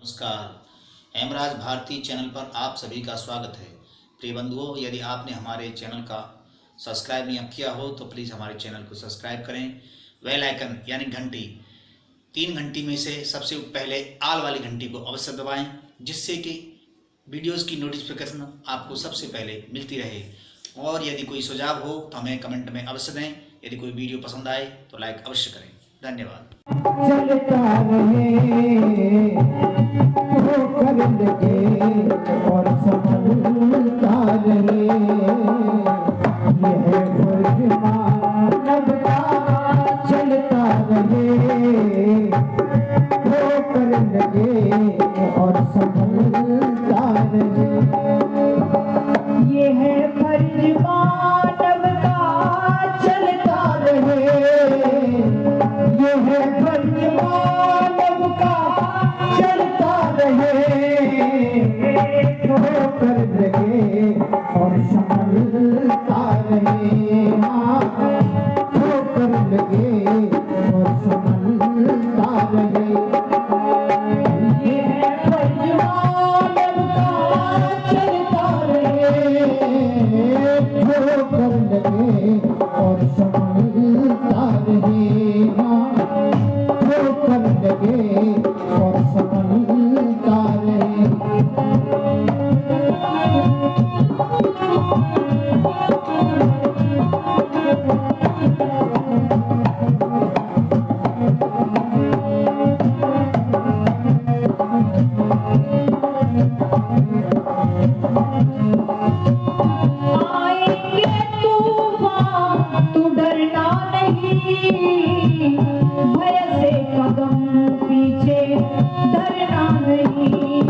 नमस्कार। हेमराज भारती चैनल पर आप सभी का स्वागत है। प्रिय बंधुओं, यदि आपने हमारे चैनल का सब्सक्राइब नहीं किया हो तो प्लीज़ हमारे चैनल को सब्सक्राइब करें। बेल आइकन यानी घंटी, 3 घंटी में से सबसे पहले आल वाली घंटी को अवश्य दबाएं, जिससे कि वीडियोज़ की नोटिफिकेशन आपको सबसे पहले मिलती रहे। और यदि कोई सुझाव हो तो हमें कमेंट में अवश्य दें। यदि कोई वीडियो पसंद आए तो लाइक अवश्य करें। धन्यवाद। चलता रहे वो कर लगे और संभलता रहे, यह फर्ज मानव का। चलता रहे वो कर लगे और संभलता रहे, यह फर्ज मानव का। चलता रहे यह फर्ज मानव का। चलता रहे वो कर लगे और संभलता रहे, वो कर लगे और संभलता रहे, यह फर्ज मानव का। चलता रहे वो कर लगे और संभलता रहे, वो कर लगे और संभलता रहे। आएंगे तूफान तू डरना नहीं, भय से कदम पीछे डरना नहीं।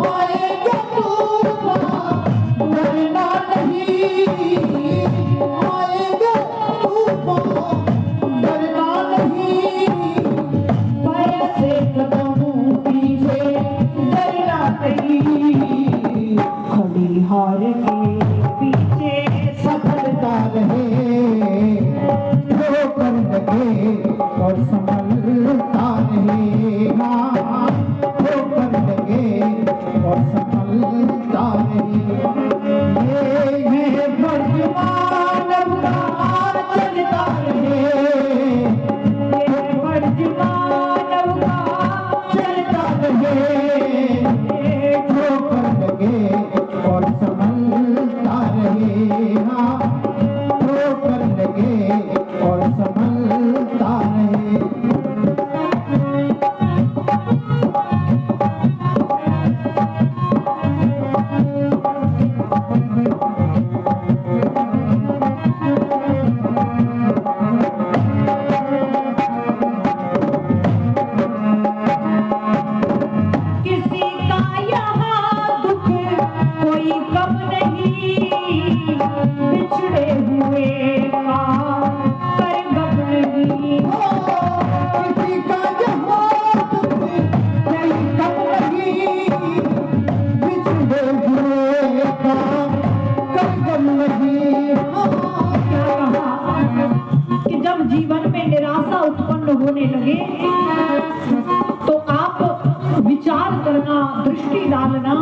आएंगे तूफान डरना नहीं, आएंगे तूफान डरना नहीं, भय से कदम पीछे डरना नहीं। खड़ी हार के पीछे सफलता रहे, वो कर लगे और संभलता रहे, वो कर लगे और संभलता रहे, ये है फर्ज मानव का। चलता रहे ये फर्ज मानव का। चलता रहे वो कर लगे और संभलता रहे, वो कर लगे और संभलता रहे। किसी का यहाँ दुख कोई कम नहीं, बिछड़े हुए का कर गम नहीं। किसी का यहाँ दुख कोई कम नहीं, बिछड़े हुए का कर गम नहीं। क्या कहा कि जब जीवन में निराशा उत्पन्न होने लगे तो आप विचार करना, दृष्टि डालना।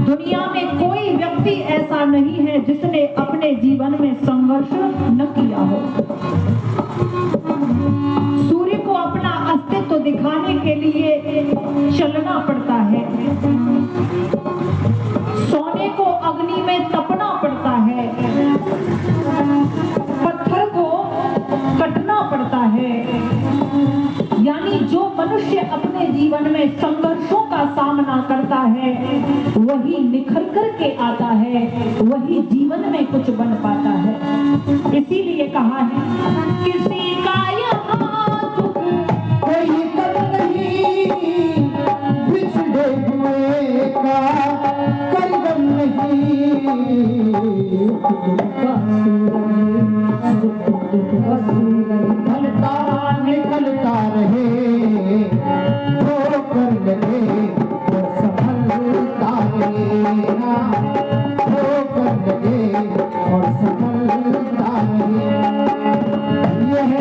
दुनिया में कोई व्यक्ति ऐसा नहीं है जिसने अपने जीवन में संघर्ष न किया हो। सूर्य को अपना अस्तित्व दिखाने के लिए चलना पड़ता है, सोने को अग्नि में तपना पड़ता है, पत्थर को कटना पड़ता है। यानी जो मनुष्य अपने जीवन में संघर्षों का सामना करता है वही निखर कर के आता है, वही जीवन में कुछ बन पाता है। इसीलिए कहा है किसी का यहाँ दुख कोई कम नहीं, बिछड़े हुए का कर गम नहीं। निकलता रहे वो कर लगे और संभलता रहे, वो कर लगे और संभलता रहे, यह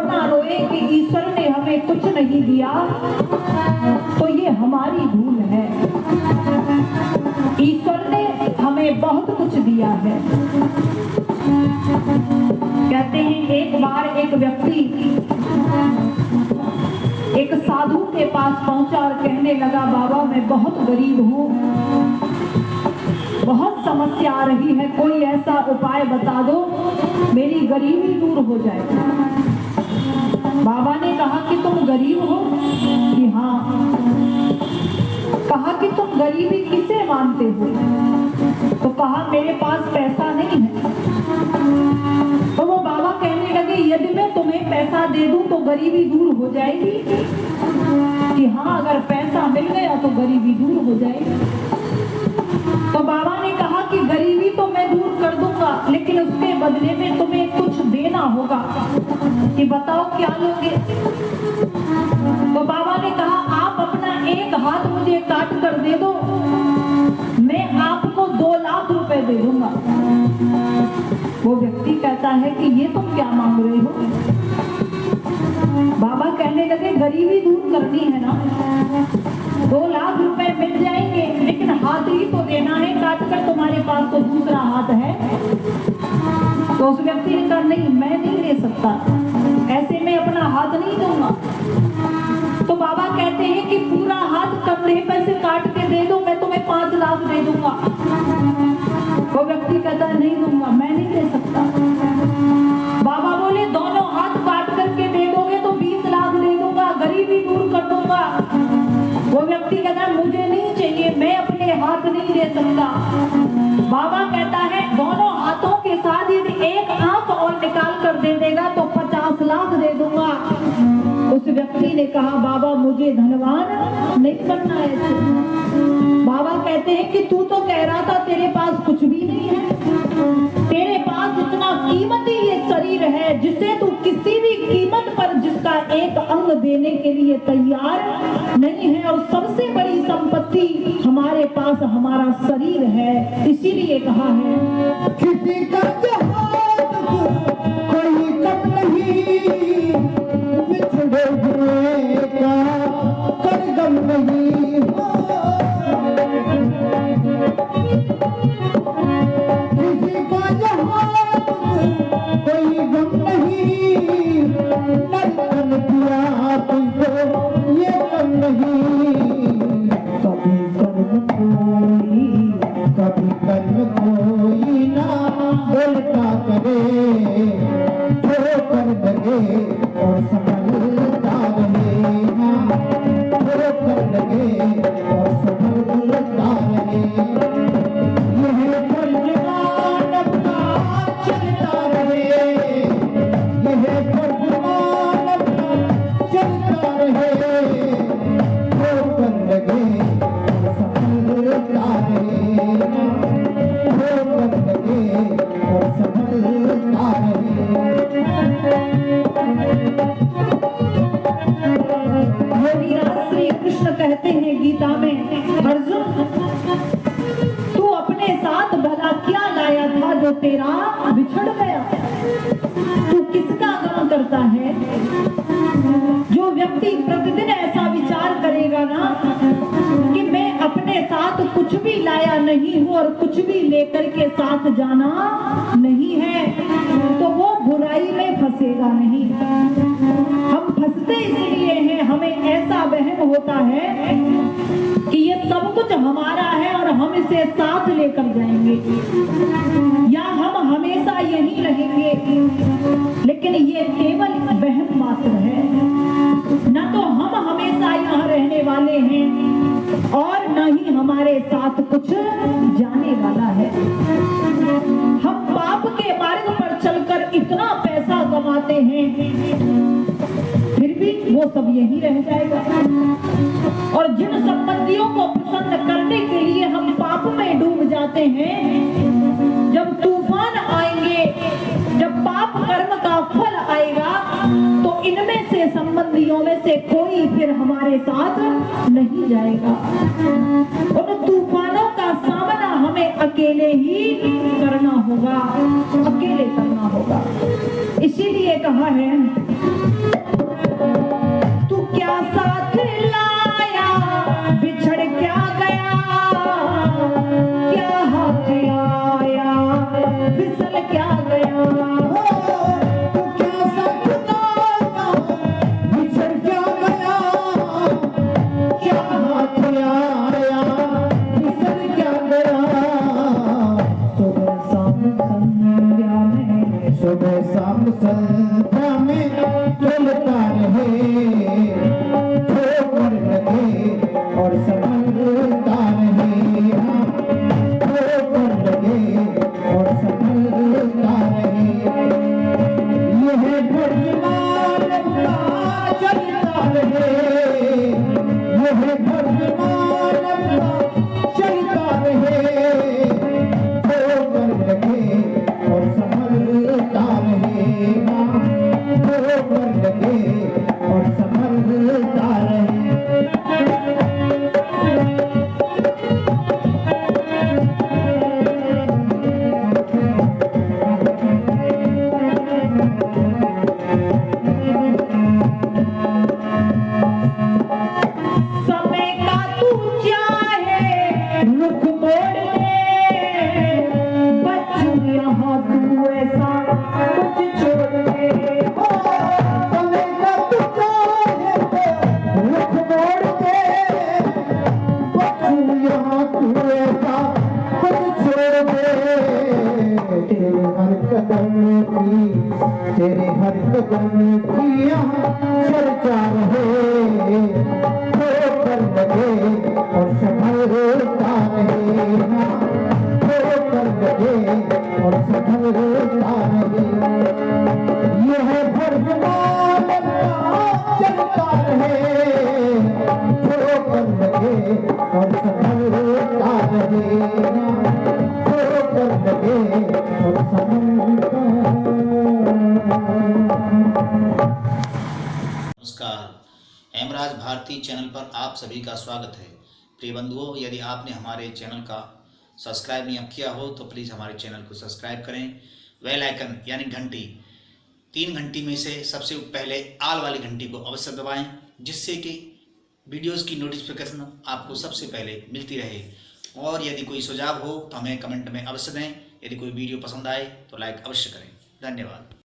ना रोए कि ईश्वर ने हमें कुछ नहीं दिया, तो ये हमारी भूल है। ईश्वर ने हमें बहुत कुछ दिया है। कहते हैं एक बार एक व्यक्ति एक साधु के पास पहुंचा और कहने लगा, बाबा मैं बहुत गरीब हूँ, बहुत समस्या आ रही है, कोई ऐसा उपाय बता दो मेरी गरीबी दूर हो जाए। बाबा ने कहा कि तुम गरीब हो? कि हाँ। कहा कि तुम गरीबी किसे मानते हो? तो कहा मेरे पास पैसा नहीं है। तो वो बाबा कहने लगे, यदि मैं तुम्हें पैसा दे दूं तो गरीबी दूर हो जाएगी? कि हाँ, अगर पैसा मिल गया तो गरीबी दूर हो जाएगी। तो बाबा ने कहा कि गरीबी तो मैं दूर कर दूंगा, लेकिन उसके बदले में तुम्हें कुछ देना होगा। कि बताओ क्या लोगे? तो बाबा ने कहा आप अपना एक हाथ मुझे काट कर दे दो, मैं आपको 2 लाख रुपए दे दूंगा। वो व्यक्ति कहता है कि ये तुम क्या मांग रहे हो? बाबा कहने लगे गरीबी दूर करनी है ना, 2 लाख रुपए मिल जाएंगे, लेकिन हाथ ही तो देना है काट कर, तुम्हारे पास तो दूसरा हाथ है। तो उस व्यक्ति ने कहा नहीं, मैं नहीं दे सकता, ऐसे मैं अपना हाथ नहीं दूंगा। तो बाबा कहते हैं कि पूरा हाथ कंधे पर से काट के दे दो, मैं तुम्हें 5 लाख दे दूंगा। वो व्यक्ति कहता है नहीं दूंगा, मैं नहीं दे सकता। बाबा बोले दोनों हाथ काट करके दे दोगे तो 20 लाख दे दूंगा, गरीबी दूर कर दूंगा। वो व्यक्ति कहता है मुझे नहीं चाहिए, मैं अपने हाथ नहीं दे सकता। बाबा कहता है दोनों हाथों के साथ यदि एक आंख और निकाल कर दे देगा तो 50 लाख दे दूंगा। उस व्यक्ति ने कहा बाबा मुझे धनवान नहीं बनना है। बाबा कहते हैं कि तू तो कह रहा था तेरे पास कुछ भी नहीं है, तेरे पास इतना कीमती ये शरीर है जिसे तू किसी भी कीमत पर, जिसका एक अंग देने के लिए तैयार नहीं है, और सबसे बड़ी संपत्ति हमारे पास हमारा शरीर है। इसीलिए कहा है किसी का जहाज कोई कम नहीं, बिछड़े हुए का कर गम नहीं हो। किसी का जहाज कोई गम नहीं, नर्तन किया तुझको ये कम नहीं। कभी कर्म कोई ना बोलता करे, ठोकर लगे और संभलता रहे, ठोकर लगे और संभलता रहे। यह फर्जमान अपना चलता रहे, यह फर्जमान अपना चलता रहे, ठोकर लगे और संभलता रहे, ठोकर लगे और संभलता रहे। योगीराज श्री कृष्ण कहते हैं गीता में, अर्जुन तू अपने साथ भला क्या लाया था जो तेरा बिछड़ गया? तू किसका गम करता है? जो व्यक्ति प्रतिदिन ऐसा विचार करेगा ना कि मैं अपने साथ कुछ भी लाया नहीं हूँ और कुछ भी लेकर के साथ जाना नहीं है, तो वो बुराई में फंसेगा नहीं। हम फंसते इसलिए हैं, हमें ऐसा वहम होता है कि ये सब कुछ हमारा है और हम इसे साथ लेकर जाएंगे, या हम हमेशा यहीं रहेंगे। लेकिन ये केवल वहम मात्र है, न तो हम हमेशा यहाँ रहने वाले हैं और न ही हमारे साथ कुछ जाने वाला है। हम पाप के मार्ग पर चलकर इतना पैसा कमाते हैं, फिर भी वो सब यहीं रह जाएगा। और जिन संबंधियों को प्रसन्न करने के लिए हम पाप में डूब जाते हैं, जब तूफान आएंगे, जब पाप कर्म का फल आएगा, तो इनमें से संबंधियों में से कोई फिर हमारे साथ नहीं जाएगा। उन तूफानों का सामना हमें अकेले ही करना होगा, अकेले करना होगा। इसीलिए कहा है चलता रहे, ठोकर लगे और संभलता रहे, हाँ, ठोकर लगे और संभलता रहे। यह फर्जमान अपना चलता रहे, यह फर्जमान अपना चलता रहे, ठोकर लगे और संभलता रहे, हाँ, ठोकर लगे और संभलता रहे। समय का तू चाहे रुख मोड़ दे, बच्चू यहाँ तू ऐसा कुछ छोड़ दे। ओ, समय का तू चाहे रुख मोड़ दे, बच्चू यहाँ तू ऐसा कुछ छोड़ दे। तेरे हर कदम की यहाँ चर्चा रहे, ठोकर लगे और संभलता रहे, हाँ, ठोकर लगे और संभलता रहे। यह फर्जमान अपना चलता रहे, ठोकर लगे और संभलता रहे, हाँ, ठोकर लगे और संभलता नमस्कार, हेमराज भारती चैनल पर आप सभी का स्वागत है। प्रिय बंधुओं, यदि आपने हमारे चैनल का सब्सक्राइब नहीं किया हो तो प्लीज़ हमारे चैनल को सब्सक्राइब करें। बेल आइकन यानी घंटी, 3 घंटी में से सबसे पहले आल वाली घंटी को अवश्य दबाएं, जिससे कि वीडियोस की नोटिफिकेशन आपको सबसे पहले मिलती रहे। और यदि कोई सुझाव हो तो हमें कमेंट में अवश्य दें। यदि कोई वीडियो पसंद आए तो लाइक अवश्य करें। धन्यवाद।